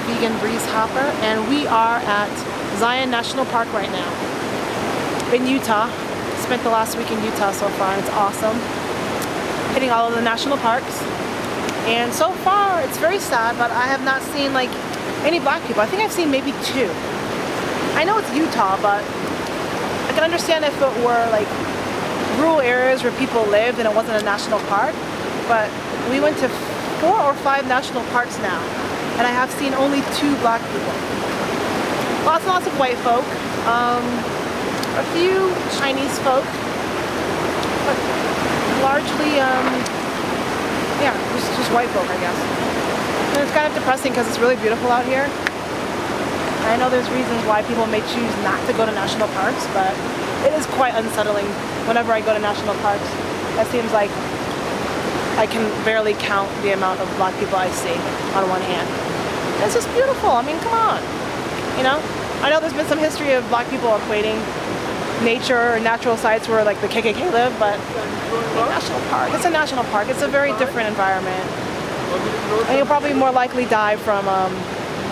vegan breeze hopper, and we are at Zion National Park right now in Utah. Spent the last week in Utah so far, and it's awesome. Hitting all of the national parks, and so far it's very sad, but I have not seen like any black people. I think I've seen maybe 2. I know it's Utah, but I can understand if it were like rural areas where people lived and it wasn't a national park, but we went to 4 or 5 national parks now, and I have seen only 2 black people. Lots and lots of white folk, a few Chinese folk, but largely, yeah, just white folk, I guess. And it's kind of depressing because it's really beautiful out here. I know there's reasons why people may choose not to go to national parks, but it is quite unsettling whenever I go to national parks. It seems like I can barely count the amount of black people I see on one hand. It's just beautiful. I mean, come on. You know? I know there's been some history of black people equating nature or natural sites where like the KKK live, but a national park, it's a national park. It's a very different environment. And you'll probably more likely die from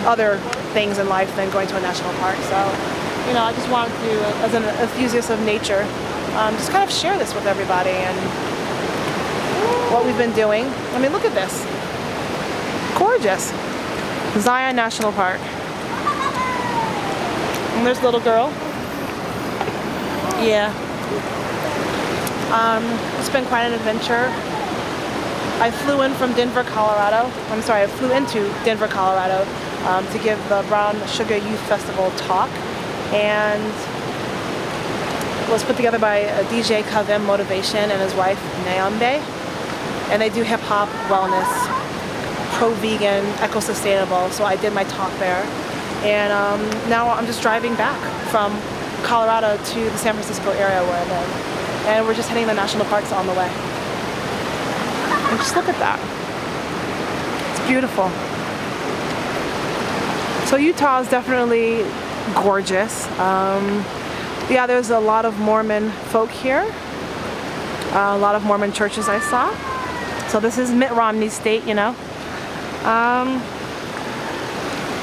other things in life than going to a national park. So, you know, I just wanted to, as an enthusiast of nature, just kind of share this with everybody and what we've been doing. I mean, look at this. Gorgeous. Zion National Park. And there's a little girl. Yeah. It's been quite an adventure. I flew in from Denver, Colorado. I'm sorry, I flew into Denver, Colorado to give the Brown Sugar Youth Festival talk. And it was put together by DJ Kavem Motivation and his wife, Nayambe. And they do hip-hop, wellness, pro-vegan, eco-sustainable. So I did my talk there. And now I'm just driving back from Colorado to the San Francisco area where I live. And we're just hitting the national parks on the way. And just look at that. It's beautiful. So Utah is definitely gorgeous. Yeah, there's a lot of Mormon folk here. A lot of Mormon churches I saw. So this is Mitt Romney's state, you know.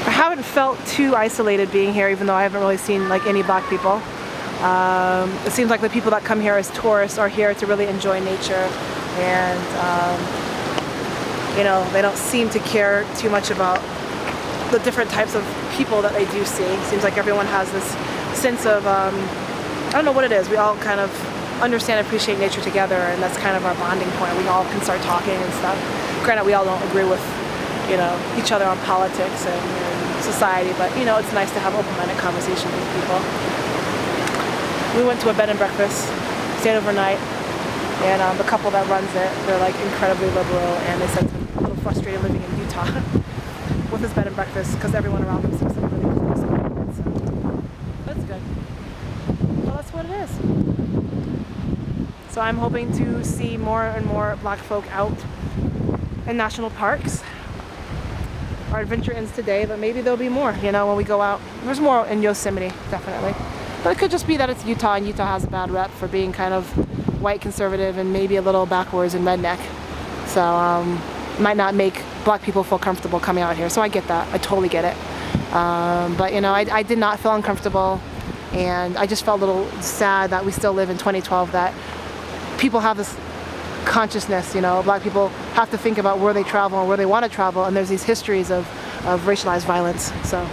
I haven't felt too isolated being here, even though I haven't really seen like any black people. It seems like the people that come here as tourists are here to really enjoy nature, and you know, they don't seem to care too much about the different types of people that they do see. It seems like everyone has this sense of, I don't know what it is, we all kind of understand and appreciate nature together, and that's kind of our bonding point. We all can start talking and stuff. Granted, we all don't agree with, you know, each other on politics and society, but you know, it's nice to have open-minded conversations with people. We went to a bed and breakfast, stayed overnight, and the couple that runs it, they're like incredibly liberal, and they said they're a little frustrated living in Utah with this bed and breakfast because everyone around them seems to be living close to it. So that's good. Well, that's what it is. So I'm hoping to see more and more black folk out in national parks. Our adventure ends today, but maybe there'll be more, you know, when we go out. There's more in Yosemite, definitely. But it could just be that it's Utah, and Utah has a bad rep for being kind of white conservative and maybe a little backwards and redneck. So might not make black people feel comfortable coming out here. So I get that. I totally get it. But you know, I did not feel uncomfortable, and I just felt a little sad that we still live in 2012, that people have this consciousness, you know, black people have to think about where they travel and where they want to travel, and there's these histories of racialized violence. So